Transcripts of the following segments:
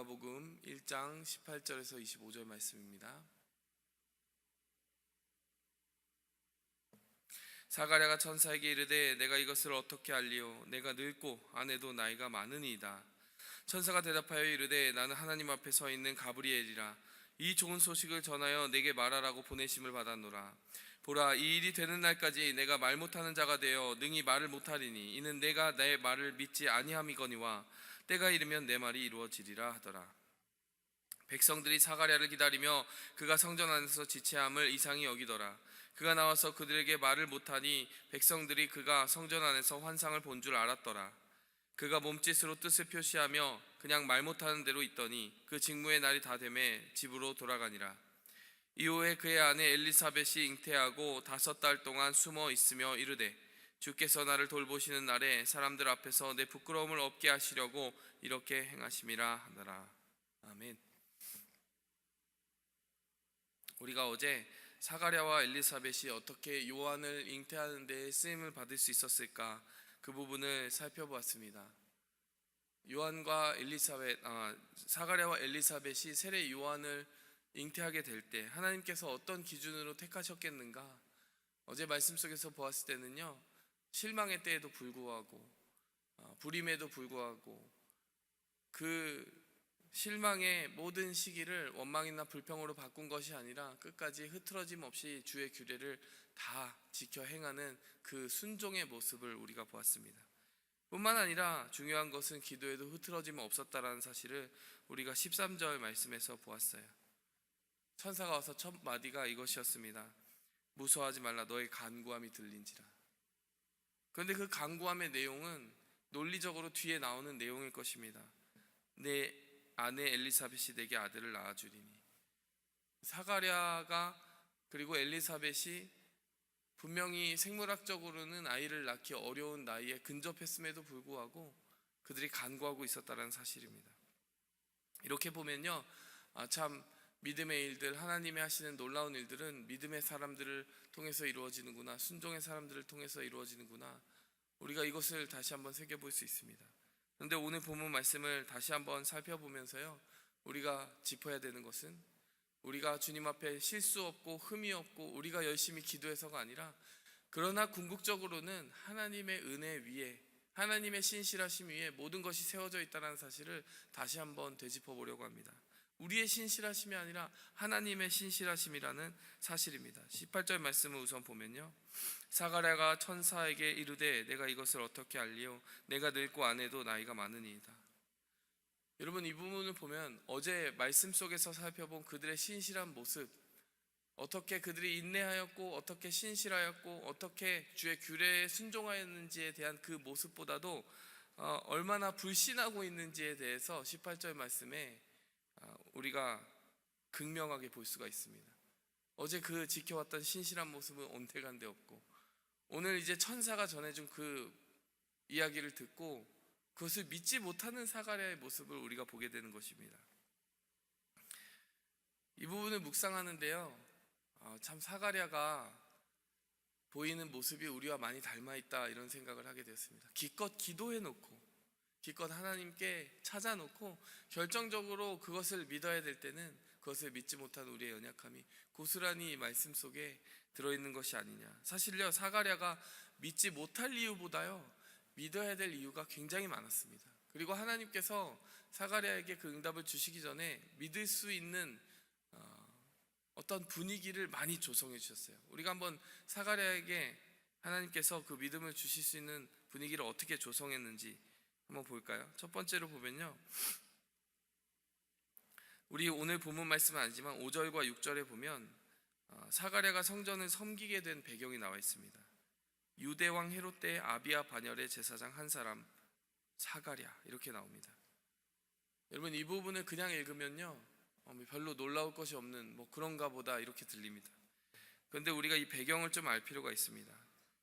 누가복음 1장 18절에서 25절 말씀입니다. 사가랴가 천사에게 이르되 내가 이것을 어떻게 알리오? 내가 늙고 아내도 나이가 많으니이다. 천사가 대답하여 이르되 나는 하나님 앞에 서 있는 가브리엘이라. 이 좋은 소식을 전하여 내게 말하라고 보내심을 받았노라. 보라, 이 일이 되는 날까지 내가 말 못하는 자가 되어 능히 말을 못하리니 이는 내가 내 말을 믿지 아니함이거니와 때가 이르면 내 말이 이루어지리라 하더라. 백성들이 사가랴를 기다리며 그가 성전 안에서 지체함을 이상히 여기더라. 그가 나와서 그들에게 말을 못하니 백성들이 그가 성전 안에서 환상을 본 줄 알았더라. 그가 몸짓으로 뜻을 표시하며 그냥 말 못하는 대로 있더니 그 직무의 날이 다 되매 집으로 돌아가니라. 이후에 그의 아내 엘리사벳이 잉태하고 5달 동안 숨어 있으며 이르되 주께서 나를 돌보시는 날에 사람들 앞에서 내 부끄러움을 없게 하시려고 이렇게 행하심이라 하더라. 아멘. 우리가 어제 사가랴와 엘리사벳이 어떻게 요한을 잉태하는 데 쓰임을 받을 수 있었을까, 그 부분을 살펴보았습니다. 사가랴와 엘리사벳이 세례 요한을 잉태하게 될 때 하나님께서 어떤 기준으로 택하셨겠는가? 어제 말씀 속에서 보았을 때는요, 실망의 때에도 불구하고 불임에도 불구하고 그 실망의 모든 시기를 원망이나 불평으로 바꾼 것이 아니라 끝까지 흐트러짐 없이 주의 규례를 다 지켜 행하는 그 순종의 모습을 우리가 보았습니다. 뿐만 아니라 중요한 것은 기도에도 흐트러짐 없었다라는 사실을 우리가 13절 말씀에서 보았어요. 천사가 와서 첫 마디가 이것이었습니다. 무서워하지 말라, 너의 간구함이 들린지라. 그런데 그 간구함의 내용은 논리적으로 뒤에 나오는 내용일 것입니다. 내 아내 엘리사벳이 내게 아들을 낳아주리니. 사가랴가 그리고 엘리사벳이 분명히 생물학적으로는 아이를 낳기 어려운 나이에 근접했음에도 불구하고 그들이 간구하고 있었다는 사실입니다. 이렇게 보면요, 참 믿음의 일들, 하나님이 하시는 놀라운 일들은 믿음의 사람들을 통해서 이루어지는구나, 순종의 사람들을 통해서 이루어지는구나, 우리가 이것을 다시 한번 새겨볼 수 있습니다. 그런데 오늘 본문 말씀을 다시 한번 살펴보면서요, 우리가 짚어야 되는 것은 우리가 주님 앞에 실수 없고 흠이 없고 우리가 열심히 기도해서가 아니라, 그러나 궁극적으로는 하나님의 은혜 위에, 하나님의 신실하심 위에 모든 것이 세워져 있다는 사실을 다시 한번 되짚어 보려고 합니다. 우리의 신실하심이 아니라 하나님의 신실하심이라는 사실입니다. 18절 말씀을 우선 보면요, 사가랴가 천사에게 이르되 내가 이것을 어떻게 알리오? 내가 늙고 아내도 나이가 많으니이다. 여러분, 이 부분을 보면 어제 말씀 속에서 살펴본 그들의 신실한 모습, 어떻게 그들이 인내하였고 어떻게 신실하였고 어떻게 주의 규례에 순종하였는지에 대한 그 모습보다도 얼마나 불신하고 있는지에 대해서 18절 말씀에 우리가 극명하게 볼 수가 있습니다. 어제 그 지켜왔던 신실한 모습은 온데간데 없고, 오늘 이제 천사가 전해준 그 이야기를 듣고 그것을 믿지 못하는 사가랴의 모습을 우리가 보게 되는 것입니다. 이 부분을 묵상하는데요, 참 사가랴가 보이는 모습이 우리와 많이 닮아있다, 이런 생각을 하게 되었습니다. 기껏 기도해놓고 기껏 하나님께 찾아놓고 결정적으로 그것을 믿어야 될 때는 그것을 믿지 못한 우리의 연약함이 고스란히 말씀 속에 들어있는 것이 아니냐. 사실요, 사가랴가 믿지 못할 이유보다요, 믿어야 될 이유가 굉장히 많았습니다. 그리고 하나님께서 사가랴에게 그 응답을 주시기 전에 믿을 수 있는 어떤 분위기를 많이 조성해 주셨어요. 우리가 한번 사가랴에게 하나님께서 그 믿음을 주실 수 있는 분위기를 어떻게 조성했는지 한번 볼까요? 첫 번째로 보면요, 우리 오늘 본문 말씀은 아니지만 5절과 6절에 보면 사가랴가 성전을 섬기게 된 배경이 나와 있습니다. 유대왕 헤롯 때 아비야 반열의 제사장 한 사람 사가랴, 이렇게 나옵니다. 여러분, 이 부분을 그냥 읽으면요, 별로 놀라울 것이 없는 그런가 보다 이렇게 들립니다. 그런데 우리가 이 배경을 좀 알 필요가 있습니다.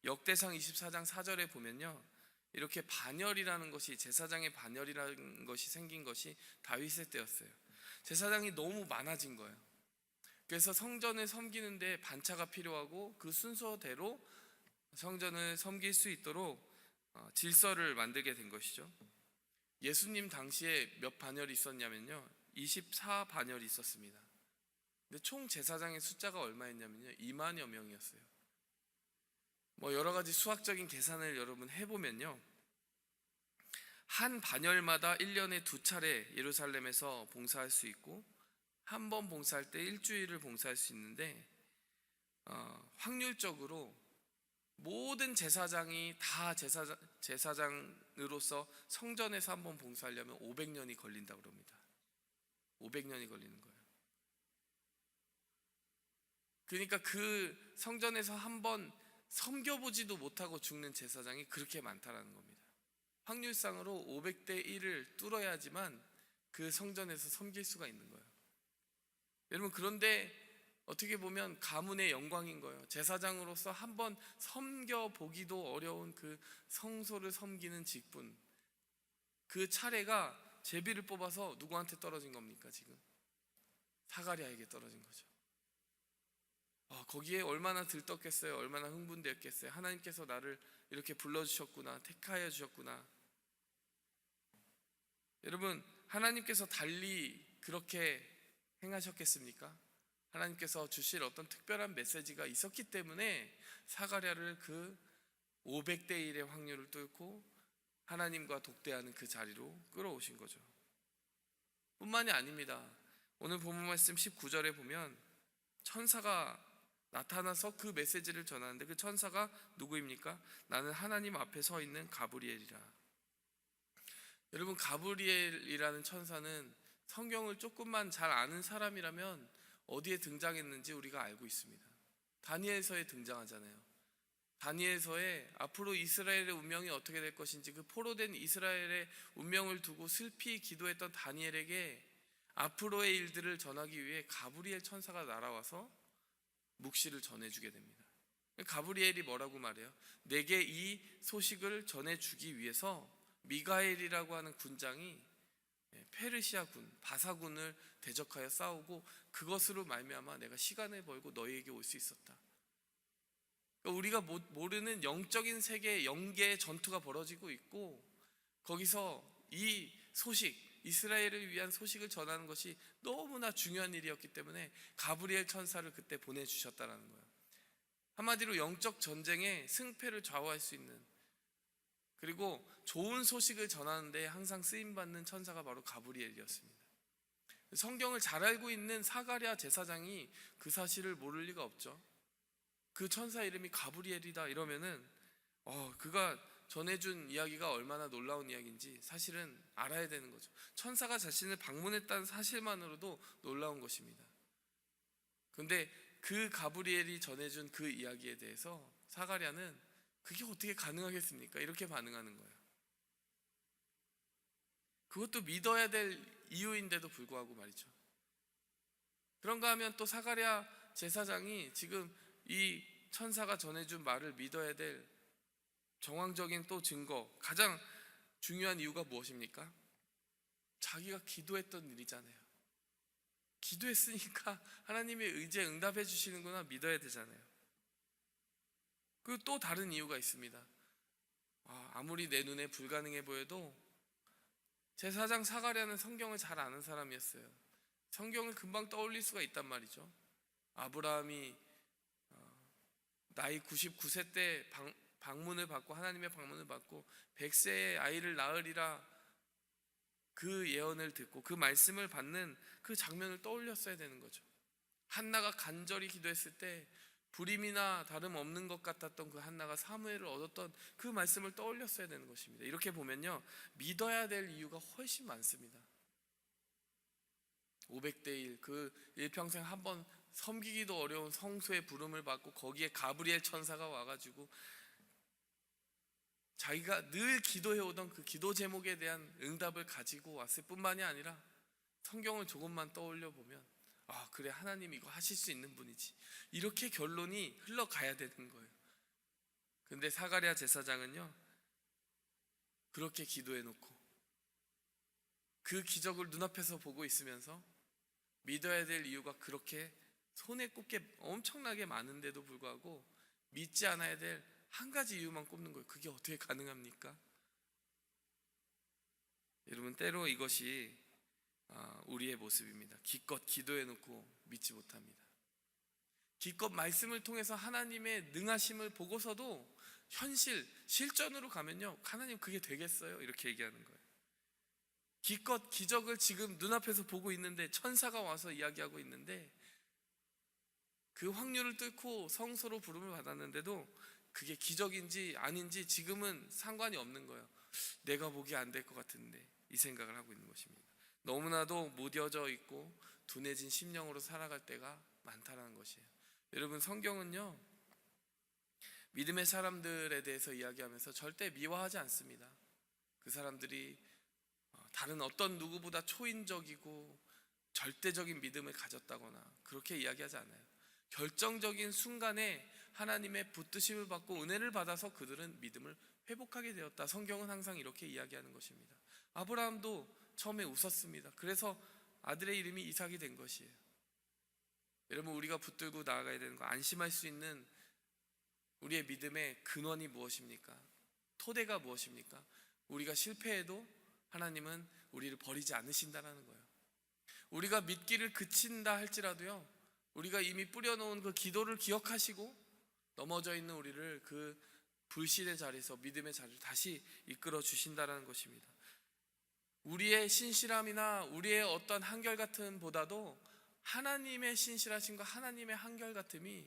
역대상 24장 4절에 보면요, 이렇게 반열이라는 것이, 제사장의 반열이라는 것이 생긴 것이 다윗의 때였어요. 제사장이 너무 많아진 거예요. 그래서 성전을 섬기는데 반차가 필요하고 그 순서대로 성전을 섬길 수 있도록 질서를 만들게 된 것이죠. 예수님 당시에 몇 반열이 있었냐면요, 24반열이 있었습니다. 근데 총 제사장의 숫자가 얼마였냐면요, 2만여 명이었어요. 뭐 여러 가지 수학적인 계산을 여러분 해보면요, 한 반열마다 1년에 2차례 예루살렘에서 봉사할 수 있고, 한 번 봉사할 때 일주일을 봉사할 수 있는데, 확률적으로 모든 제사장이 다 제사장으로서 성전에서 한 번 봉사하려면 500년이 걸린다고 그럽니다. 500년이 걸리는 거예요. 그러니까 그 성전에서 한 번 섬겨보지도 못하고 죽는 제사장이 그렇게 많다라는 겁니다. 확률상으로 500대 1을 뚫어야지만 그 성전에서 섬길 수가 있는 거예요. 여러분, 그런데 어떻게 보면 가문의 영광인 거예요. 제사장으로서 한번 섬겨보기도 어려운 그 성소를 섬기는 직분, 그 차례가 제비를 뽑아서 누구한테 떨어진 겁니까? 지금 사가랴에게 떨어진 거죠. 거기에 얼마나 들떴겠어요? 얼마나 흥분되었겠어요? 하나님께서 나를 이렇게 불러주셨구나, 택하여 주셨구나. 여러분, 하나님께서 달리 그렇게 행하셨겠습니까? 하나님께서 주실 어떤 특별한 메시지가 있었기 때문에 사가랴를 그 500대 1의 확률을 뚫고 하나님과 독대하는 그 자리로 끌어오신 거죠. 뿐만이 아닙니다. 오늘 본문 말씀 19절에 보면 천사가 나타나서 그 메시지를 전하는데, 그 천사가 누구입니까? 나는 하나님 앞에 서 있는 가브리엘이라. 여러분, 가브리엘이라는 천사는 성경을 조금만 잘 아는 사람이라면 어디에 등장했는지 우리가 알고 있습니다. 다니엘서에 등장하잖아요. 다니엘서에 앞으로 이스라엘의 운명이 어떻게 될 것인지, 그 포로된 이스라엘의 운명을 두고 슬피 기도했던 다니엘에게 앞으로의 일들을 전하기 위해 가브리엘 천사가 날아와서 묵시를 전해주게 됩니다. 가브리엘이 뭐라고 말해요? 내게 이 소식을 전해주기 위해서 미가엘이라고 하는 군장이 페르시아 군, 바사군을 대적하여 싸우고 그것으로 말미암아 내가 시간을 벌고 너희에게 올 수 있었다. 그러니까 우리가 모르는 영적인 세계의 영계의 전투가 벌어지고 있고, 거기서 이 소식, 이스라엘을 위한 소식을 전하는 것이 너무나 중요한 일이었기 때문에 가브리엘 천사를 그때 보내주셨다는 거예요. 한마디로 영적 전쟁의 승패를 좌우할 수 있는, 그리고 좋은 소식을 전하는데 항상 쓰임받는 천사가 바로 가브리엘이었습니다. 성경을 잘 알고 있는 사가랴 제사장이 그 사실을 모를 리가 없죠. 그 천사 이름이 가브리엘이다 이러면은 그가 전해준 이야기가 얼마나 놀라운 이야기인지 사실은 알아야 되는 거죠. 천사가 자신을 방문했다는 사실만으로도 놀라운 것입니다. 그런데 그 가브리엘이 전해준 그 이야기에 대해서 사가랴는 그게 어떻게 가능하겠습니까? 이렇게 반응하는 거예요. 그것도 믿어야 될 이유인데도 불구하고 말이죠. 그런가 하면 또 사가랴 제사장이 지금 이 천사가 전해준 말을 믿어야 될 정황적인 또 증거, 가장 중요한 이유가 무엇입니까? 자기가 기도했던 일이잖아요. 기도했으니까 하나님의 의지에 응답해 주시는구나 믿어야 되잖아요. 그리고 또 다른 이유가 있습니다. 아무리 내 눈에 불가능해 보여도 제사장 사가랴는 성경을 잘 아는 사람이었어요. 성경을 금방 떠올릴 수가 있단 말이죠. 아브라함이 나이 99세 때 방문을 받고, 하나님의 방문을 받고 100세에 아이를 낳으리라 그 예언을 듣고 그 말씀을 받는 그 장면을 떠올렸어야 되는 거죠. 한나가 간절히 기도했을 때 불임이나 다름없는 것 같았던 그 한나가 사무엘을 얻었던 그 말씀을 떠올렸어야 되는 것입니다. 이렇게 보면요, 믿어야 될 이유가 훨씬 많습니다. 500대 1, 그 일평생 한번 섬기기도 어려운 성소의 부름을 받고 거기에 가브리엘 천사가 와가지고 자기가 늘 기도해오던 그 기도 제목에 대한 응답을 가지고 왔을 뿐만이 아니라 성경을 조금만 떠올려 보면 그래, 하나님 이거 하실 수 있는 분이지, 이렇게 결론이 흘러가야 되는 거예요. 근데 사가랴 제사장은요, 그렇게 기도해놓고 그 기적을 눈앞에서 보고 있으면서 믿어야 될 이유가 그렇게 손에 꼽게 엄청나게 많은데도 불구하고 믿지 않아야 될 한 가지 이유만 꼽는 거예요. 그게 어떻게 가능합니까? 여러분, 때로 이것이 우리의 모습입니다. 기껏 기도해놓고 믿지 못합니다. 기껏 말씀을 통해서 하나님의 능하심을 보고서도 실전으로 가면요, 하나님 그게 되겠어요? 이렇게 얘기하는 거예요. 기껏 기적을 지금 눈앞에서 보고 있는데, 천사가 와서 이야기하고 있는데, 그 확률을 뚫고 성소로 부름을 받았는데도 그게 기적인지 아닌지 지금은 상관이 없는 거예요. 내가 보기에 안 될 것 같은데, 이 생각을 하고 있는 것입니다. 너무나도 무뎌져 있고 둔해진 심령으로 살아갈 때가 많다는 것이에요. 여러분, 성경은요, 믿음의 사람들에 대해서 이야기하면서 절대 미화하지 않습니다. 그 사람들이 다른 어떤 누구보다 초인적이고 절대적인 믿음을 가졌다거나 그렇게 이야기하지 않아요. 결정적인 순간에 하나님의 붙드심을 받고 은혜를 받아서 그들은 믿음을 회복하게 되었다. 성경은 항상 이렇게 이야기하는 것입니다. 아브라함도 처음에 웃었습니다. 그래서 아들의 이름이 이삭이 된 것이에요. 여러분, 우리가 붙들고 나아가야 되는 거, 안심할 수 있는 우리의 믿음의 근원이 무엇입니까? 토대가 무엇입니까? 우리가 실패해도 하나님은 우리를 버리지 않으신다는 거예요. 우리가 믿기를 그친다 할지라도요, 우리가 이미 뿌려놓은 그 기도를 기억하시고 넘어져 있는 우리를 그 불신의 자리에서 믿음의 자리로 다시 이끌어 주신다는 것입니다. 우리의 신실함이나 우리의 어떤 한결같음보다도 하나님의 신실하심과 하나님의 한결같음이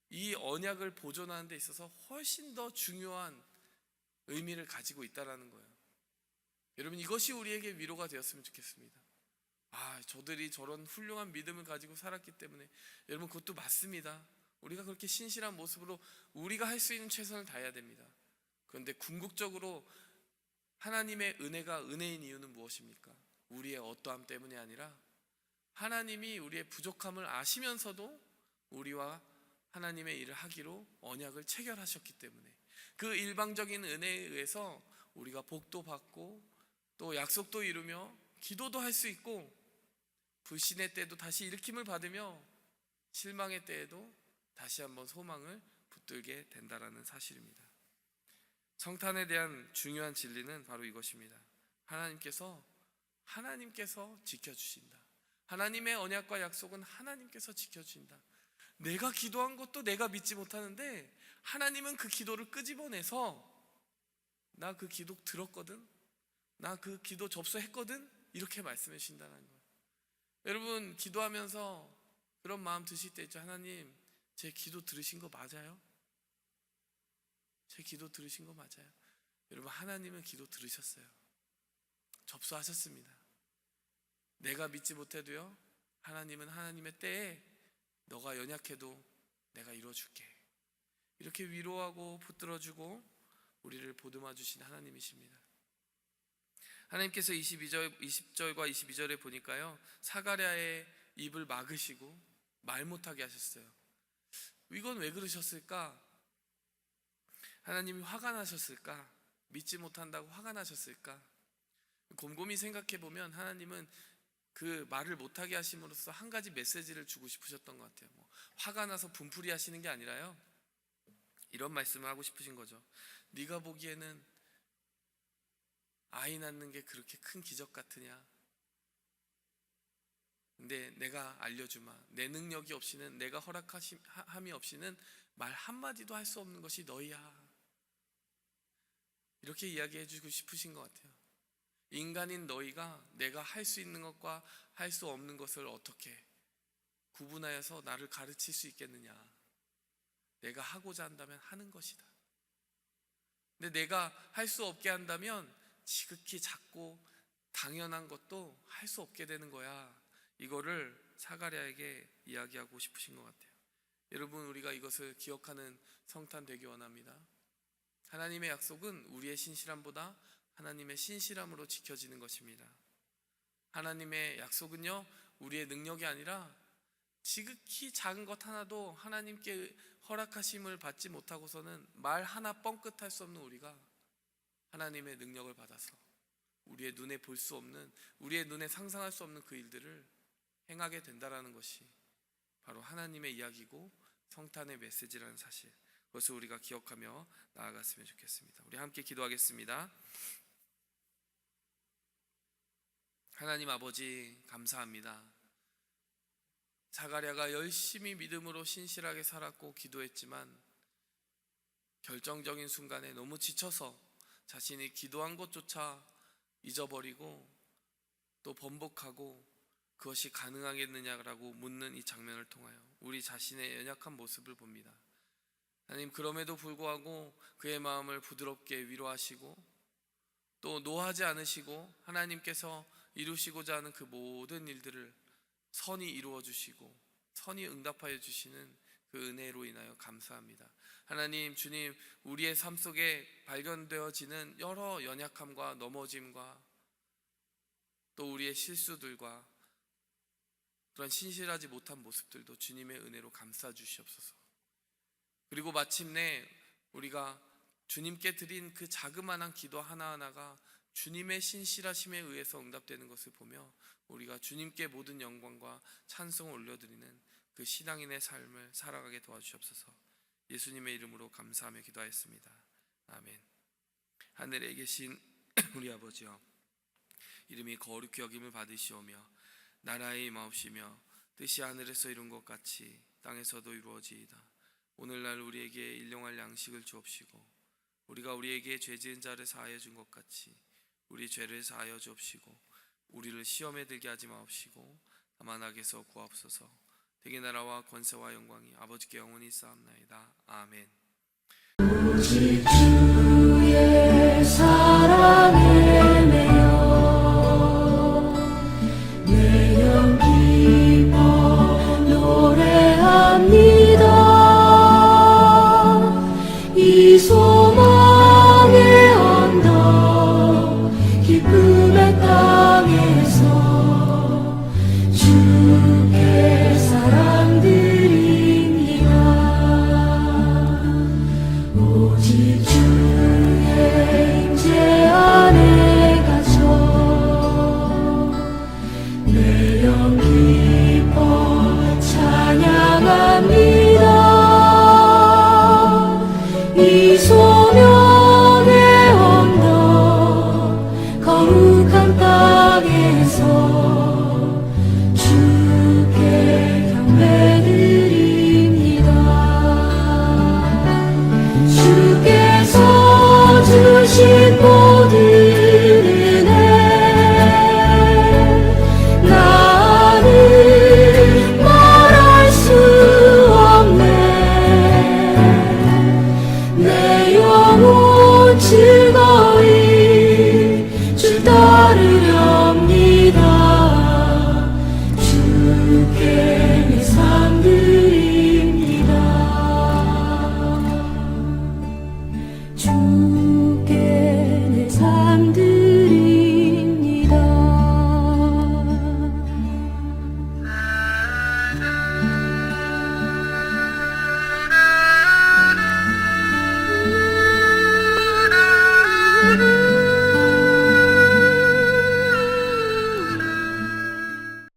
이 언약을 보존하는 데 있어서 훨씬 더 중요한 의미를 가지고 있다는 거예요. 여러분, 이것이 우리에게 위로가 되었으면 좋겠습니다. 저들이 저런 훌륭한 믿음을 가지고 살았기 때문에, 여러분, 그것도 맞습니다. 우리가 그렇게 신실한 모습으로 우리가 할 수 있는 최선을 다해야 됩니다. 그런데 궁극적으로 하나님의 은혜가 은혜인 이유는 무엇입니까? 우리의 어떠함 때문이 아니라 하나님이 우리의 부족함을 아시면서도 우리와 하나님의 일을 하기로 언약을 체결하셨기 때문에, 그 일방적인 은혜에 의해서 우리가 복도 받고 또 약속도 이루며 기도도 할 수 있고, 불신의 때도 다시 일으킴을 받으며 실망의 때에도 다시 한번 소망을 붙들게 된다는 사실입니다. 성탄에 대한 중요한 진리는 바로 이것입니다. 하나님께서 지켜주신다. 하나님의 언약과 약속은 하나님께서 지켜주신다. 내가 기도한 것도 내가 믿지 못하는데 하나님은 그 기도를 끄집어내서, 나 그 기도 들었거든, 나 그 기도 접수했거든, 이렇게 말씀해 주신다는 거예요. 여러분, 기도하면서 그런 마음 드실 때 있죠. 하나님, 제 기도 들으신 거 맞아요? 제 기도 들으신 거 맞아요? 여러분, 하나님은 기도 들으셨어요. 접수하셨습니다. 내가 믿지 못해도요, 하나님은 하나님의 때에 너가 연약해도 내가 이루어줄게, 이렇게 위로하고 붙들어주고 우리를 보듬어 주신 하나님이십니다. 하나님께서 20절과 22절에 보니까요, 사가랴의 입을 막으시고 말 못하게 하셨어요. 이건 왜 그러셨을까? 하나님이 화가 나셨을까? 믿지 못한다고 화가 나셨을까? 곰곰이 생각해 보면 하나님은 그 말을 못하게 하심으로써 한 가지 메시지를 주고 싶으셨던 것 같아요. 화가 나서 분풀이 하시는 게 아니라요, 이런 말씀을 하고 싶으신 거죠. 네가 보기에는 아이 낳는 게 그렇게 큰 기적 같으냐? 근데 내가 알려주마. 내 능력이 없이는, 내가 허락함이 없이는 말 한마디도 할 수 없는 것이 너희야. 이렇게 이야기해 주고 싶으신 것 같아요. 인간인 너희가 내가 할 수 있는 것과 할 수 없는 것을 어떻게 구분하여서 나를 가르칠 수 있겠느냐? 내가 하고자 한다면 하는 것이다. 근데 내가 할 수 없게 한다면 지극히 작고 당연한 것도 할 수 없게 되는 거야. 이거를 사가랴에게 이야기하고 싶으신 것 같아요. 여러분, 우리가 이것을 기억하는 성탄 되기 원합니다. 하나님의 약속은 우리의 신실함보다 하나님의 신실함으로 지켜지는 것입니다. 하나님의 약속은요, 우리의 능력이 아니라 지극히 작은 것 하나도 하나님께 허락하심을 받지 못하고서는 말 하나 뻥끗할 수 없는 우리가 하나님의 능력을 받아서 우리의 눈에 볼 수 없는, 우리의 눈에 상상할 수 없는 그 일들을 행하게 된다는 것이 바로 하나님의 이야기고 성탄의 메시지라는 사실, 그것을 우리가 기억하며 나아갔으면 좋겠습니다. 우리 함께 기도하겠습니다. 하나님 아버지 감사합니다. 사가랴가 열심히 믿음으로 신실하게 살았고 기도했지만 결정적인 순간에 너무 지쳐서 자신이 기도한 것조차 잊어버리고 또 번복하고 그것이 가능하겠느냐라고 묻는 이 장면을 통하여 우리 자신의 연약한 모습을 봅니다. 하나님, 그럼에도 불구하고 그의 마음을 부드럽게 위로하시고 또 노하지 않으시고 하나님께서 이루시고자 하는 그 모든 일들을 선히 이루어 주시고 선히 응답하여 주시는 그 은혜로 인하여 감사합니다. 하나님, 주님, 우리의 삶 속에 발견되어지는 여러 연약함과 넘어짐과 또 우리의 실수들과 그런 신실하지 못한 모습들도 주님의 은혜로 감싸 주시옵소서. 그리고 마침내 우리가 주님께 드린 그 자그마한 기도 하나하나가 주님의 신실하심에 의해서 응답되는 것을 보며 우리가 주님께 모든 영광과 찬송을 올려드리는 그 신앙인의 삶을 살아가게 도와주시옵소서. 예수님의 이름으로 감사하며 기도하였습니다. 아멘. 하늘에 계신 우리 아버지여, 이름이 거룩히 여김을 받으시오며 나라의 임하옵시며 뜻이 하늘에서 이룬 것 같이 땅에서도 이루어지이다. 오늘날 우리에게 일용할 양식을 주옵시고 우리가 우리에게 죄 지은 자를 사하여 준 것 같이 우리 죄를 사하여 주옵시고 우리를 시험에 들게 하지 마옵시고 다만 악에서 구하옵소서. 대개 나라와 권세와 영광이 아버지께 영원히 쌓옵나이다. 아멘. 오직 주의